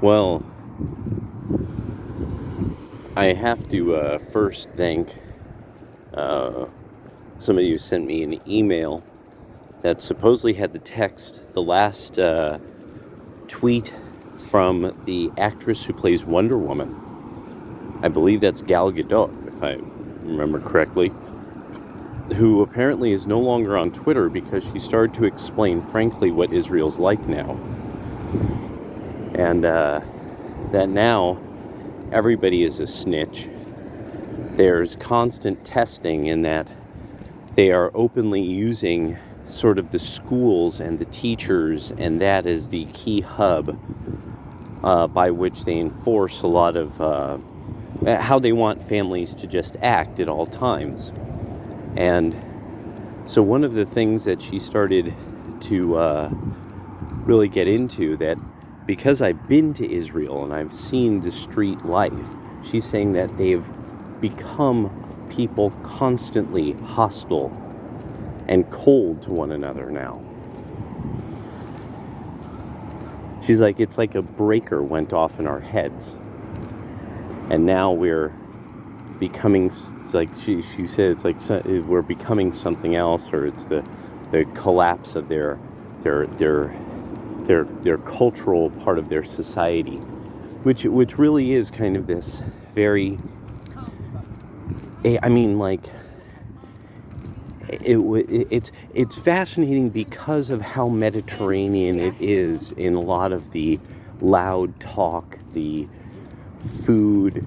Well, I have to first thank somebody who sent me an email that supposedly had the last tweet from the actress who plays Wonder Woman. I believe that's Gal Gadot, if I remember correctly, who apparently is no longer on Twitter because she started to explain, frankly, what Israel's like now. And that now everybody is a snitch. There's constant testing in that they are openly using sort of the schools and the teachers, and that is the key hub by which they enforce a lot of how they want families to just act at all times. And so one of the things that she started to really get into, that because I've been to Israel and I've seen the street life, she's saying that they've become people constantly hostile and cold to one another now. She's like, it's like a breaker went off in our heads. And now we're becoming, it's like she said, it's like we're becoming something else, or it's the collapse of their cultural part of their society, which really is kind of this very, I mean, like, it's fascinating because of how Mediterranean it is in a lot of the loud talk, the food,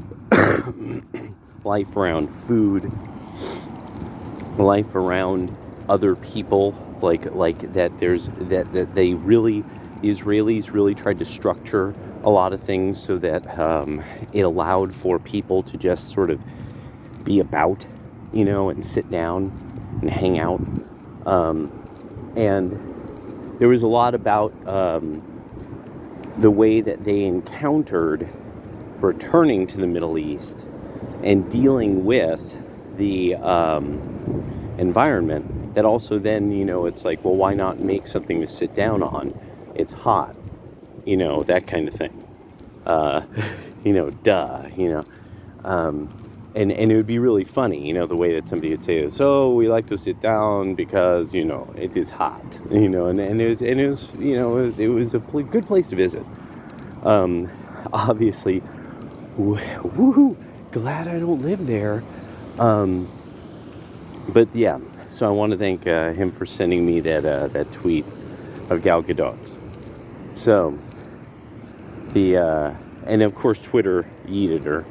life around food, life around other people, like that there's that they really, the Israelis really tried to structure a lot of things so that it allowed for people to just sort of be about, and sit down and hang out. And there was a lot about the way that they encountered returning to the Middle East and dealing with the environment, that also then, it's like, well, why not make something to sit down on? It's hot, that kind of thing. And it would be really funny, the way that somebody would say this, we like to sit down because, it is hot, and it was a good place to visit. Obviously, woohoo, glad I don't live there. But yeah, so I want to thank him for sending me that tweet of Gal Gadot's. So, and of course Twitter yeeted her,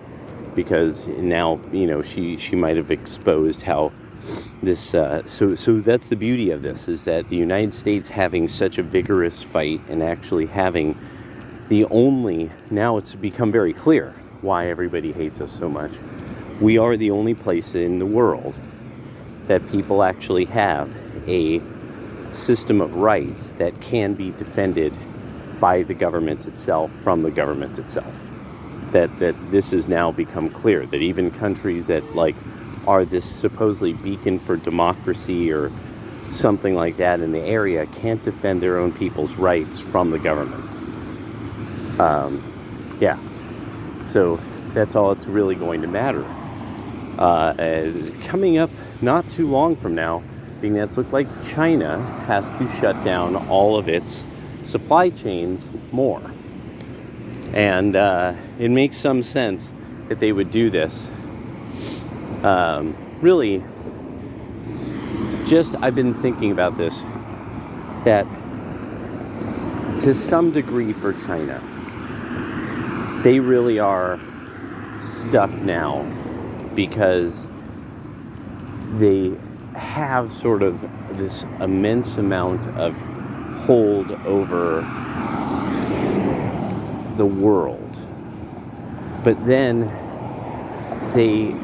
because now, she might have exposed how this, so that's the beauty of this, is that the United States having such a vigorous fight and actually having now it's become very clear why everybody hates us so much. We are the only place in the world that people actually have a system of rights that can be defended by the government itself, from the government itself. That this has now become clear, that even countries that are this supposedly beacon for democracy or something like that in the area can't defend their own people's rights from the government. Yeah. So that's all it's really going to matter. Coming up not too long from now, being that it's looked like China has to shut down all of its supply chains more. And it makes some sense that they would do this. Really, I've been thinking about this, that to some degree for China, they really are stuck now because they have sort of this immense amount of hold over the world. But then they,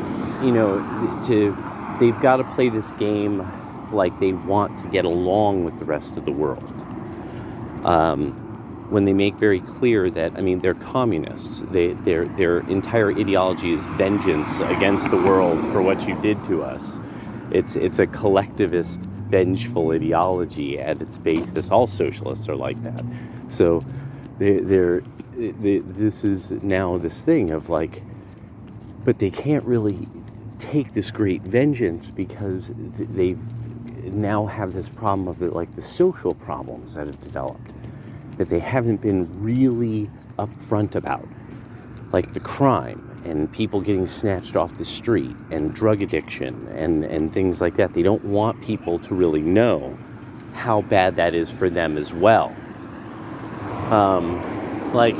they've got to play this game like they want to get along with the rest of the world. When they make very clear that, they're communists. Their entire ideology is vengeance against the world for what you did to us. It's a collectivist, vengeful ideology at its basis. All socialists are like that. So this is now this thing of like, but they can't really take this great vengeance because they've now have this problem of the social problems that have developed that they haven't been really upfront about, like the crime and people getting snatched off the street and drug addiction and things like that. They don't want people to really know how bad that is for them as well. Like,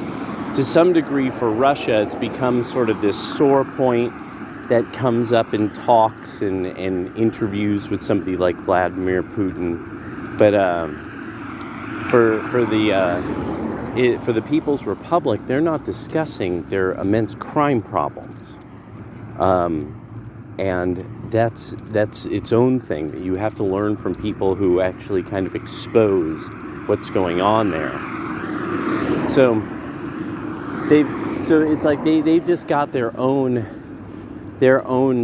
to some degree for Russia, it's become sort of this sore point that comes up in talks and interviews with somebody like Vladimir Putin. But for the People's Republic, they're not discussing their immense crime problems. And that's its own thing. You have to learn from people who actually kind of expose what's going on there. So it's like they've just got their own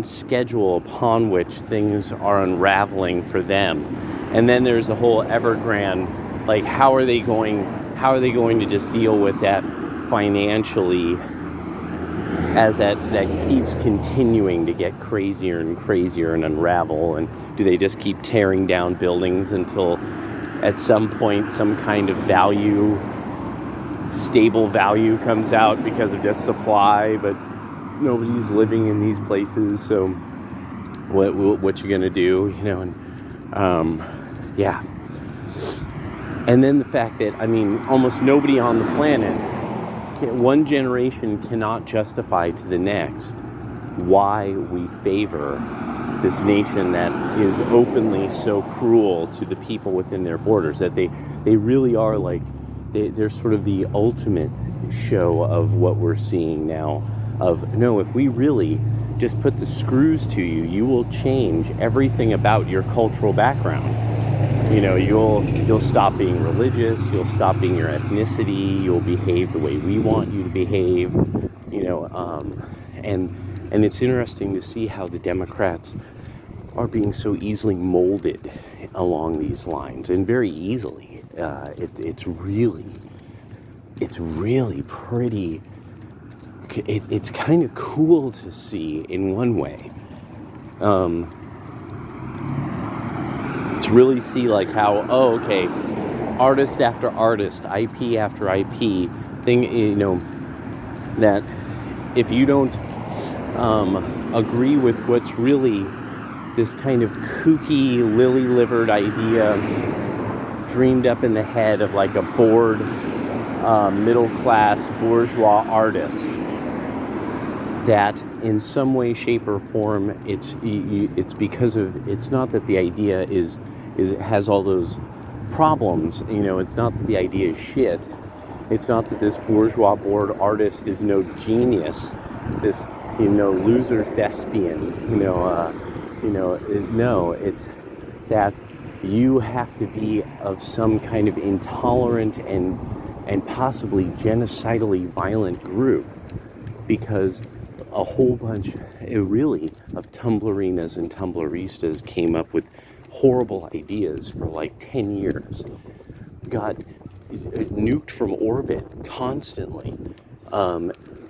schedule upon which things are unraveling for them. And then there's the whole Evergrande, like how are they going to just deal with that financially as that keeps continuing to get crazier and crazier and unravel? And do they just keep tearing down buildings until at some point some kind of stable value comes out because of just supply, but nobody's living in these places, so what you gonna do, and yeah. And then the fact that, almost nobody on the planet, one generation cannot justify to the next why we favor this nation that is openly so cruel to the people within their borders, that they really are like, they're sort of the ultimate show of what we're seeing now. Of, no, if we really just put the screws to you, you will change everything about your cultural background. You'll stop being religious, you'll stop being your ethnicity, you'll behave the way we want you to behave, and it's interesting to see how the Democrats are being so easily molded along these lines, and very easily. It's really pretty. It's kind of cool to see in one way. To really see like how, artist after artist, IP after IP thing, that if you don't agree with what's really this kind of kooky, lily-livered idea dreamed up in the head of like a bored, middle-class bourgeois artist, that in some way, shape, or form, it's because of, it's not that the idea has all those problems, it's not that the idea is shit, it's not that this bourgeois bored artist is no genius, this, loser thespian, no, it's that you have to be of some kind of intolerant and possibly genocidally violent group, because a whole bunch, really, of Tumblrinas and Tumblristas came up with horrible ideas for like 10 years, got nuked from orbit constantly,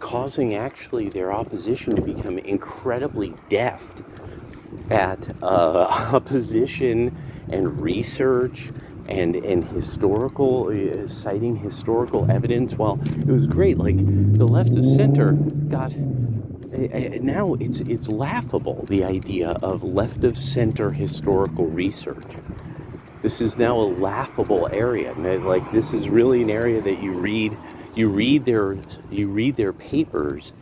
causing actually their opposition to become incredibly deft at opposition and research and historical, citing historical evidence. Well, it was great. Like, the left of center got, now it's laughable, the idea of left of center historical research. This is now a laughable area. Like, this is really an area that you read their papers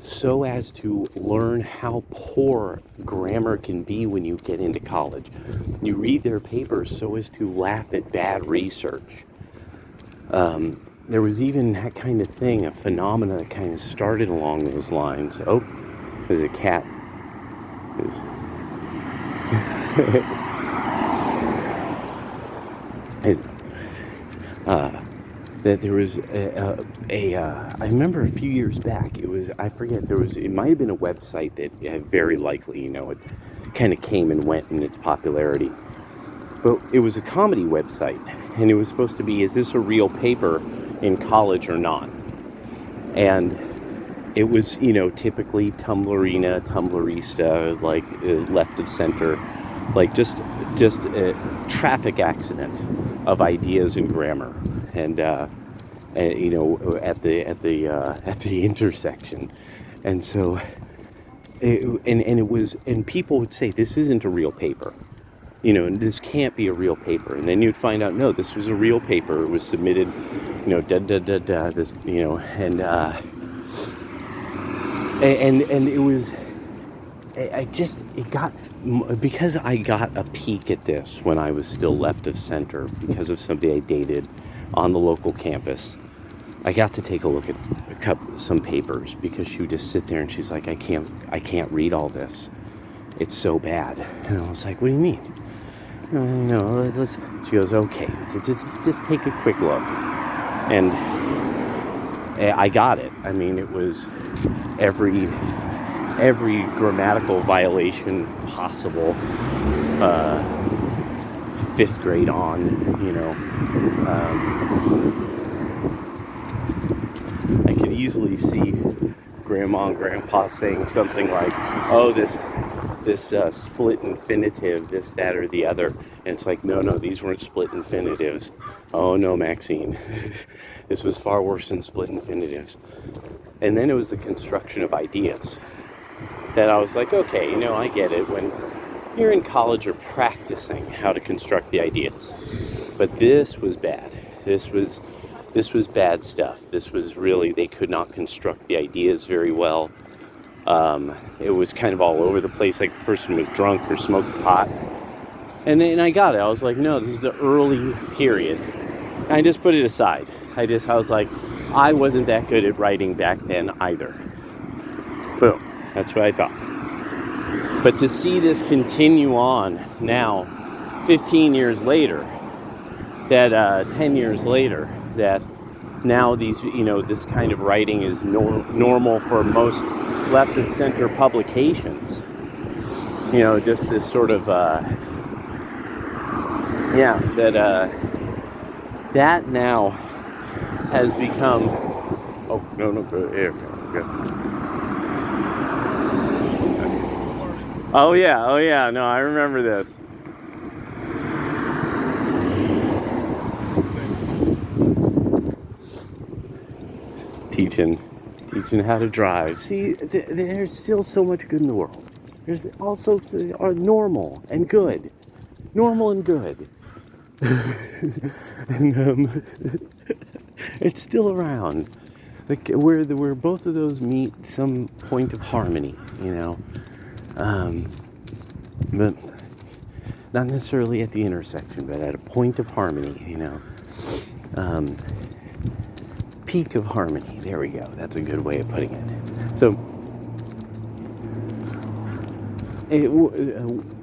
so as to learn how poor grammar can be when you get into college. You read their papers so as to laugh at bad research. There was even that kind of thing, a phenomena that kind of started along those lines. Oh, there's a cat. That there was I remember a few years back, it might have been a website that very likely, it kind of came and went in its popularity. But it was a comedy website, and it was supposed to be, is this a real paper? in college or not. And it was, typically Tumblrista, like left of center, like just a traffic accident of ideas and grammar, and at the intersection. And so and people would say, this isn't a real paper, and this can't be a real paper. And then you'd find out, no, this was a real paper. It was submitted, this, and it was, because I got a peek at this when I was still left of center because of somebody I dated on the local campus. I got to take a look at some papers, because she would just sit there and she's like, I can't read all this. It's so bad. And I was like, what do you mean? She goes, okay, just take a quick look. And I got it. I mean, it was every grammatical violation possible, 5th grade on, I could easily see Grandma and Grandpa saying something like, oh, this split infinitive, this, that, or the other. And it's like, no, these weren't split infinitives. Oh, no, Maxine. This was far worse than split infinitives. And then it was the construction of ideas that I was like, okay, I get it. When you're in college, you're practicing how to construct the ideas. But this was bad. This was bad stuff. This was really, they could not construct the ideas very well. It was kind of all over the place, like the person was drunk or smoked pot. And I got it. I was like, no, this is the early period. And I just put it aside. I was like, I wasn't that good at writing back then either. Boom. That's what I thought. But to see this continue on now, 15 years later, that 10 years later, that now these, this kind of writing is normal for most left of center publications. Just this sort of, that now has become, go here. Oh yeah, no, I remember this. Teaching how to drive. See, there's still so much good in the world. There's also normal and good. And it's still around. Like where both of those meet some point of harmony, but not necessarily at the intersection, but at a point of harmony, peak of harmony. There we go. That's a good way of putting it. So,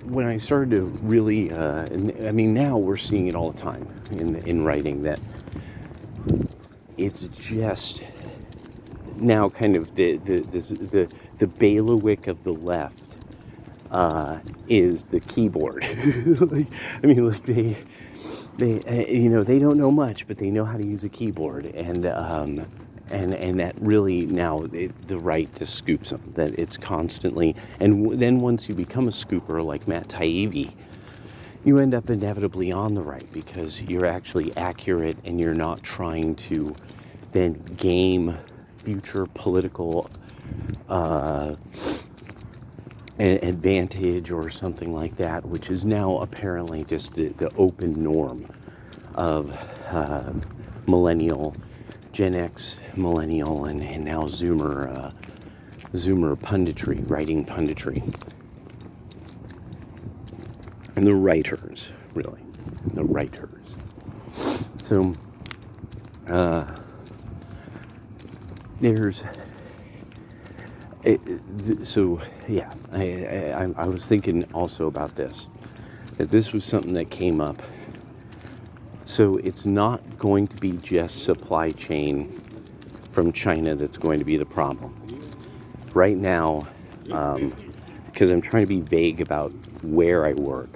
when I started to really, now we're seeing it all the time in writing, that it's just now kind of the bailiwick of the left is the keyboard. They don't know much, but they know how to use a keyboard, and that really now the right just scoops them. That it's constantly, and then once you become a scooper like Matt Taibbi, you end up inevitably on the right, because you're actually accurate and you're not trying to then game future political advantage or something like that, which is now apparently just the open norm of millennial, Gen X millennial, and now Zoomer punditry, writing punditry. And the writers, really. The writers. So, I was thinking also about this, that this was something that came up. So it's not going to be just supply chain from China that's going to be the problem. Right now, because I'm trying to be vague about where I work,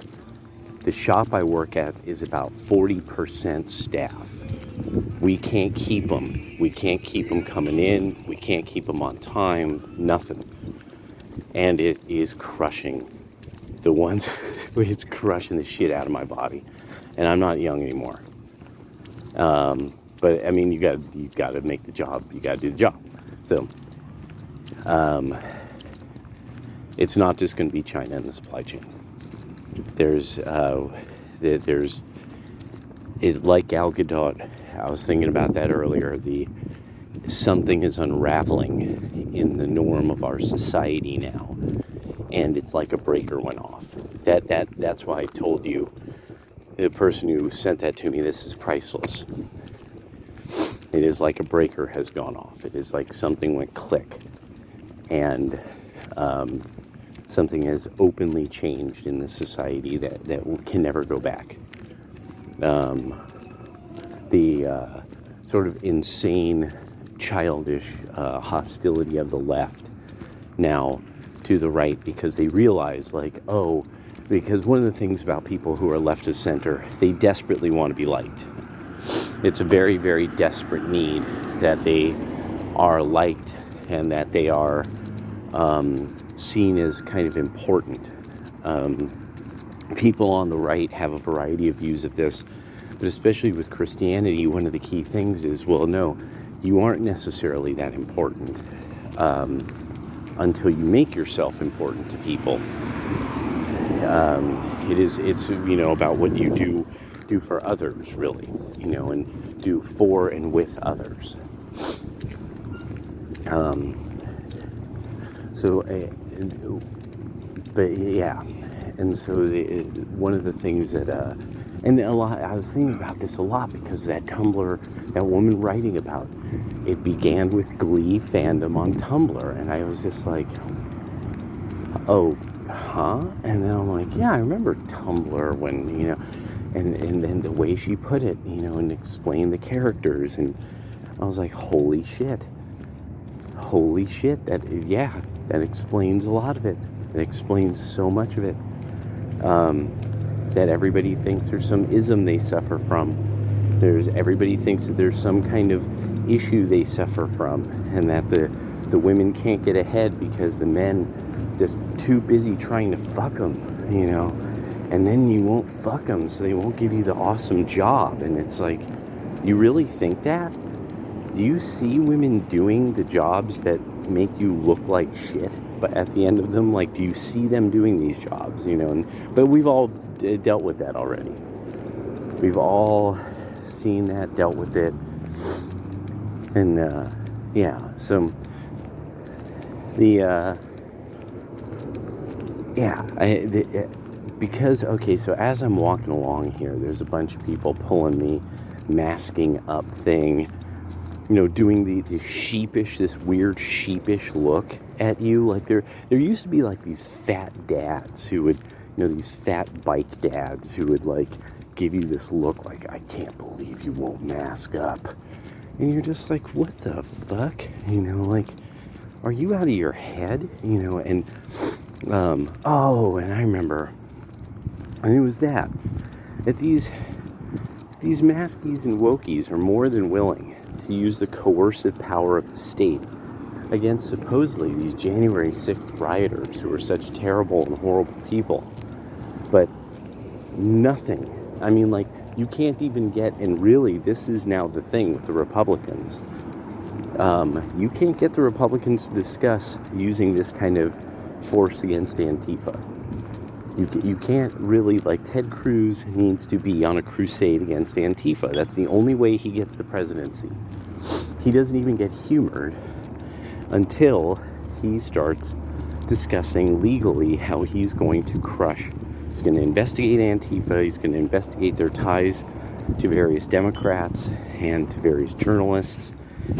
the shop I work at is about 40% staff. We can't keep them. We can't keep them coming in. We can't keep them on time. Nothing. And it is crushing the ones. It's crushing the shit out of my body. And I'm not young anymore. But I mean, you got to make the job. You got to do the job. So, it's not just going to be China in the supply chain. There's it, like Gal Gadot. I was thinking about that earlier. Something is unraveling in the norm of our society now, and it's like a breaker went off. That's why I told you, the person who sent that to me, this is priceless. It is like a breaker has gone off. It is like something went click, and something has openly changed in the society that can never go back. The sort of insane, childish hostility of the left now to the right, because they realize, like, because one of the things about people who are left of center, they desperately want to be liked. It's a very, very desperate need that they are liked and that they are seen as kind of important. People on the right have a variety of views of this, but especially with Christianity, one of the key things is, well, no, you aren't necessarily that important until you make yourself important to people. It's about what you do for others, really, and do for and with others. And so one of the things that, and a lot, I was thinking about this a lot because that Tumblr, that woman writing about, it began with Glee fandom on Tumblr, and I was just like, oh, huh? And then I'm like, yeah, I remember Tumblr when, and then the way she put it, and explained the characters, and I was like, holy shit, that explains a lot of it. It explains so much of it. That everybody thinks there's some ism they suffer from. Everybody thinks that there's some kind of issue they suffer from, and that the women can't get ahead because the men just too busy trying to fuck them, and then you won't fuck them, so they won't give you the awesome job. And it's like, you really think that? Do you see women doing the jobs that make you look like shit, but at the end of them, like, do you see them doing these jobs, but we've all dealt with that already. We've all seen that, dealt with it, and so so as I'm walking along here, there's a bunch of people pulling the masking up thing, doing this weird sheepish look at you. Like there used to be like these fat dads who would, these fat bike dads who would like give you this look like, I can't believe you won't mask up. And you're just like, what the fuck? Like, are you out of your head? And, and I remember, and it was that these maskies and wokies are more than willing to use the coercive power of the state against supposedly these January 6th rioters who are such terrible and horrible people. But nothing. I mean, like, you can't even get, and really, this is now the thing with the Republicans. You can't get the Republicans to discuss using this kind of force against Antifa. You can't really, like, Ted Cruz needs to be on a crusade against Antifa. That's the only way he gets the presidency. He doesn't even get humored until he starts discussing legally how he's going to crush. He's going to investigate Antifa. He's going to investigate their ties to various Democrats and to various journalists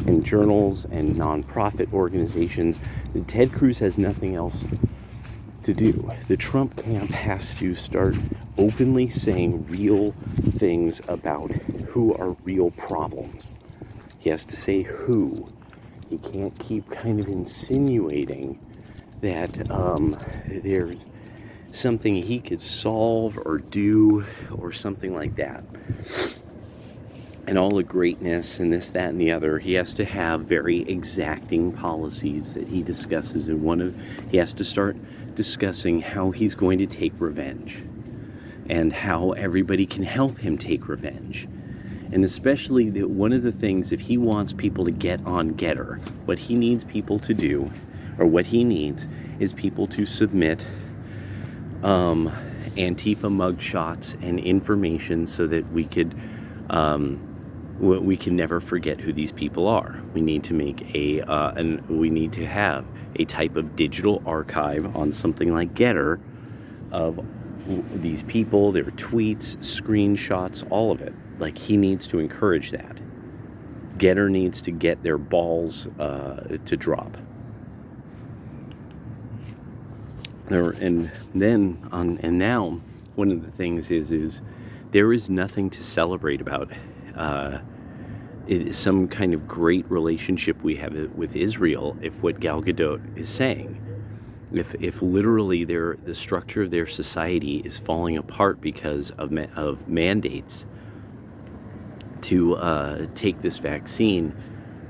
and journals and nonprofit organizations. And Ted Cruz has nothing else to do. The Trump camp has to start openly saying real things about who are real problems. He has to say who. He can't keep kind of insinuating that there's something he could solve or do or something like that. and all the greatness and this, that, and the other, he has to have very exacting policies that he discusses. And he has to start discussing how he's going to take revenge and how everybody can help him take revenge. And especially one of the things, if he wants people to get on Getter, what he needs people to do, or what he needs, is people to submit Antifa mugshots and information so that we can never forget who these people are. We need to make we need to have a type of digital archive on something like Getter of these people, their tweets, screenshots, all of it. Like, he needs to encourage that. Getter needs to get their balls to drop. And now one of the things is there is nothing to celebrate about some kind of great relationship we have with Israel if what Gal Gadot is saying. If literally the structure of their society is falling apart because of mandates to take this vaccine,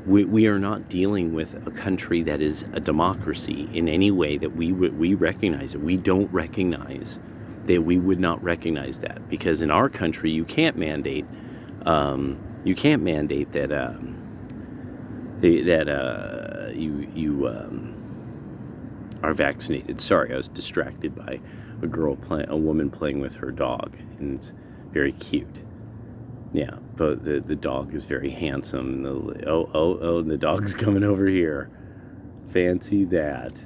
we are not dealing with a country that is a democracy in any way that we recognize it. We don't recognize that. We would not recognize that, because in our country you can't mandate that you are vaccinated. Sorry, I was distracted by a woman playing with her dog, and it's very cute. Yeah, but the dog is very handsome. And the dog's coming over here. Fancy that.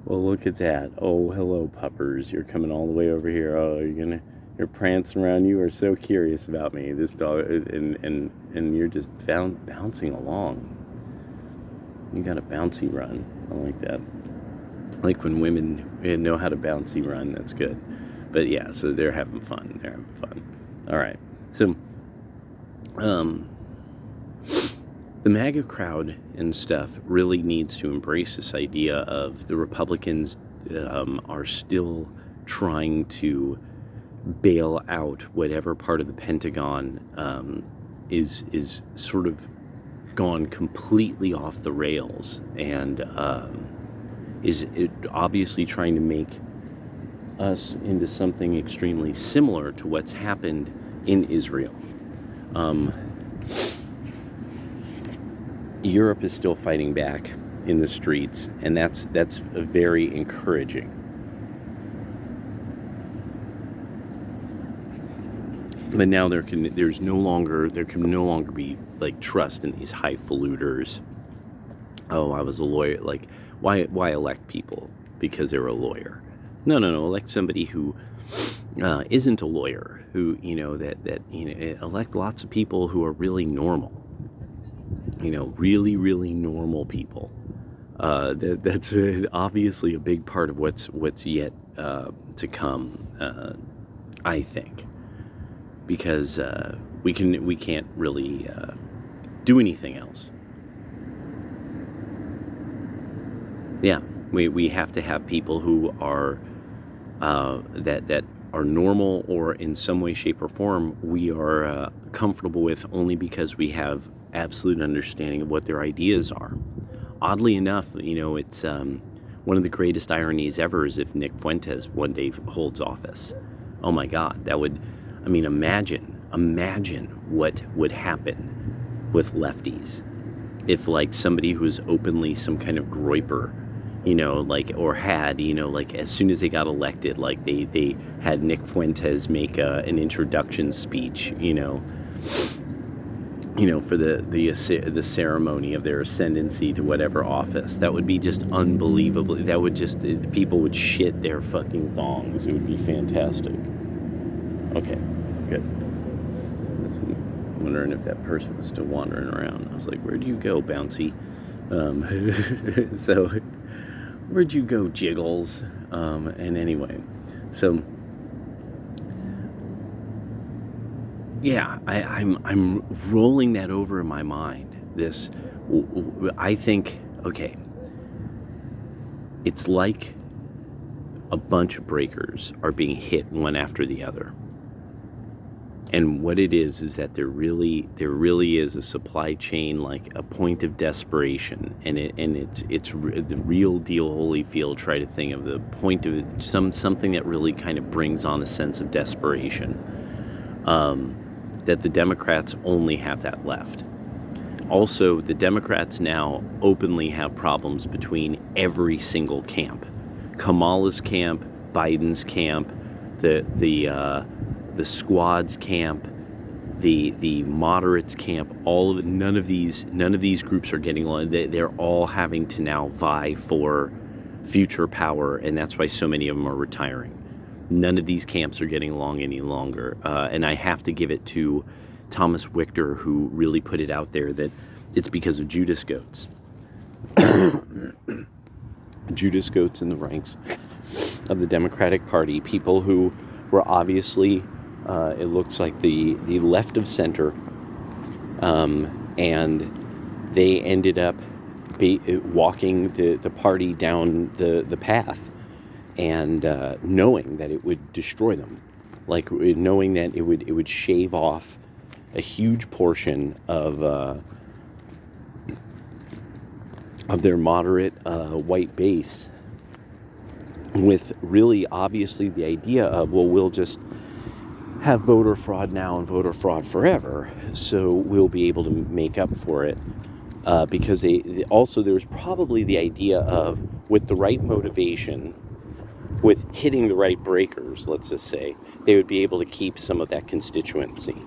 Well, look at that. Oh, hello, puppers. You're coming all the way over here. Oh, you're prancing around. You are so curious about me. This dog, and you're just bouncing along. You got a bouncy run. I like that. I like when women know how to bouncy run. That's good. But yeah, so they're having fun. All right. So, the MAGA crowd and stuff really needs to embrace this idea of the Republicans are still trying to bail out whatever part of the Pentagon is sort of gone completely off the rails, and is obviously trying to make us into something extremely similar to what's happened in Israel. Europe is still fighting back in the streets, and that's very encouraging. But now there can no longer be like trust in these highfaluters. Oh, I was a lawyer. Like, why elect people because they're a lawyer? No. Elect somebody who isn't a lawyer. Who elect lots of people who are really normal. Really, really normal people. That's obviously a big part of what's yet to come. I think, because we can't really do anything else. Yeah, we have to have people who are that are normal, or in some way, shape, or form we are comfortable with, only because we have absolute understanding of what their ideas are. Oddly enough, it's one of the greatest ironies ever is if Nick Fuentes one day holds office. Oh my God, imagine what would happen with lefties if, like, somebody who's openly some kind of groyper, as soon as they got elected, like they had Nick Fuentes make an introduction speech, for the ceremony of their ascendancy to whatever office. That would be just unbelievable. People would shit their fucking thongs. It would be fantastic. Okay, good. I was wondering if that person was still wandering around. I was like, where do you go, Bouncy? So, where'd you go, Jiggles? And anyway, so yeah, I'm rolling that over in my mind. I think, okay, it's like a bunch of breakers are being hit one after the other. And what it is that there really is a supply chain, like a point of desperation, and it's the real deal Holyfield try to think of the point of something that really kind of brings on a sense of desperation, that the Democrats only have that left. Also, the Democrats now openly have problems between every single camp. Kamala's camp, Biden's camp, the squad's camp, the moderates camp, all of it, none of these groups are getting along. They're all having to now vie for future power, and that's why so many of them are retiring. None of these camps are getting along any longer, and I have to give it to Thomas Wichter, who really put it out there that it's because of Judas goats. Judas goats in the ranks of the Democratic Party, people who were obviously, it looks like the left of center, and they ended up walking the party down the path, and knowing that it would destroy them, like knowing that it would shave off a huge portion of their moderate white base, with really obviously the idea of, well, we'll just have voter fraud now and voter fraud forever, so we'll be able to make up for it, because they also, there's probably the idea of, with the right motivation, with hitting the right breakers, let's just say, they would be able to keep some of that constituency,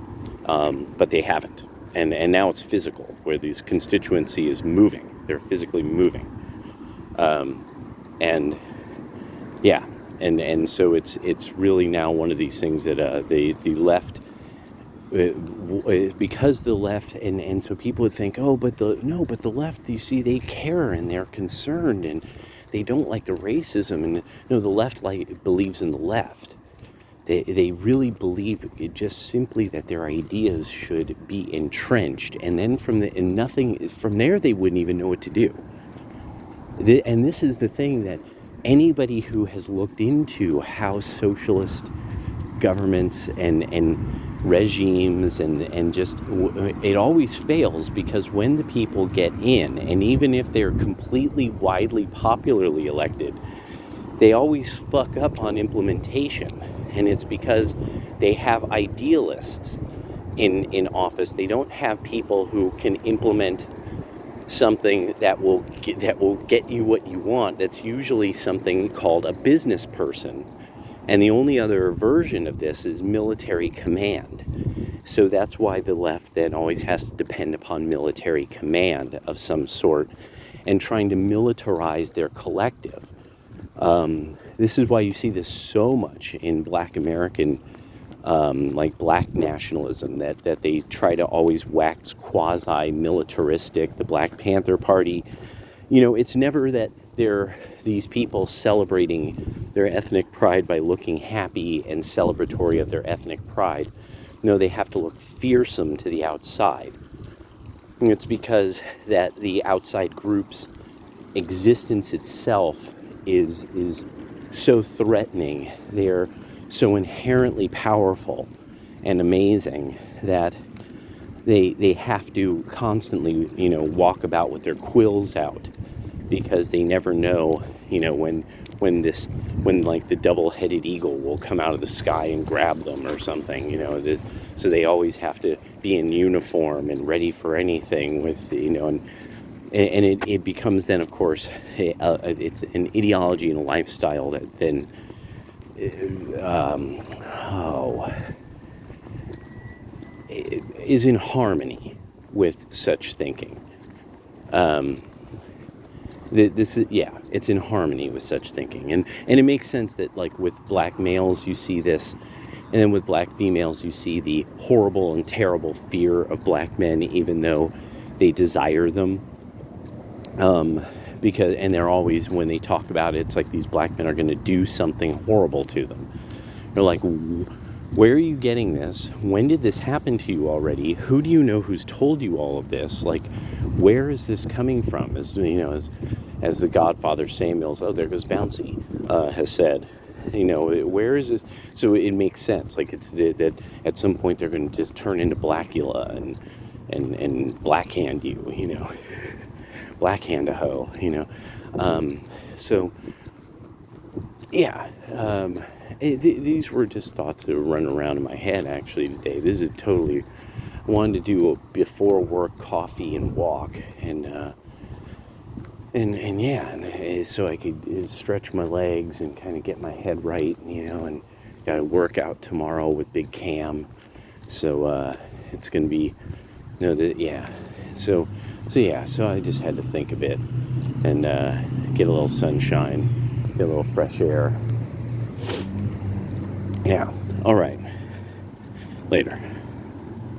but they haven't, and now it's physical, where this constituency is moving, they're physically moving, and yeah, and so it's really now one of these things that the left, because the left, and so people would think, oh, but the left, you see, they care and they're concerned and they don't like the racism, and no, the left believes in the left. They really believe it, just simply that their ideas should be entrenched, and then from there they wouldn't even know what to do. And this is the thing that anybody who has looked into how socialist governments and regimes and just, it always fails, because when the people get in, and even if they're completely widely popularly elected, they always fuck up on implementation. And it's because they have idealists in office. They don't have people who can implement something that will get you what you want. That's usually something called a business person, and the only other version of this is military command. So that's why the left then always has to depend upon military command of some sort, and trying to militarize their collective. This is why you see this so much in Black American, like Black nationalism, that they try to always wax quasi-militaristic. The Black Panther Party, it's never that they're these people celebrating their ethnic pride by looking happy and celebratory of their ethnic pride. No, they have to look fearsome to the outside. And it's because that the outside group's existence itself is so threatening. They're so inherently powerful and amazing that they have to constantly, walk about with their quills out, because they never know, when like the double-headed eagle will come out of the sky and grab them or something, so they always have to be in uniform and ready for anything with, and it becomes then, of course, it's an ideology and a lifestyle that then, is in harmony with such thinking. It's in harmony with such thinking, and it makes sense that, like, with Black males you see this, and then with Black females you see the horrible and terrible fear of Black men, even though they desire them. Because, and they're always, when they talk about it, it's like these Black men are going to do something horrible to them. They're like, where are you getting this? When did this happen to you already? Who do you know who's told you all of this? Like, where is this coming from? As the Godfather Samuels, oh, there goes Bouncy, has said, where is this? So it makes sense. Like it's that at some point they're going to just turn into Blackula and blackhand you, blackhand a hoe, So yeah, these were just thoughts that were running around in my head actually today. This is totally wanted to do a before work coffee and walk and yeah, so I could stretch my legs and kind of get my head right, and got to work out tomorrow with Big Cam, so it's gonna be, yeah, so yeah, so I just had to think a bit and get a little sunshine, get a little fresh air. Yeah, all right, later.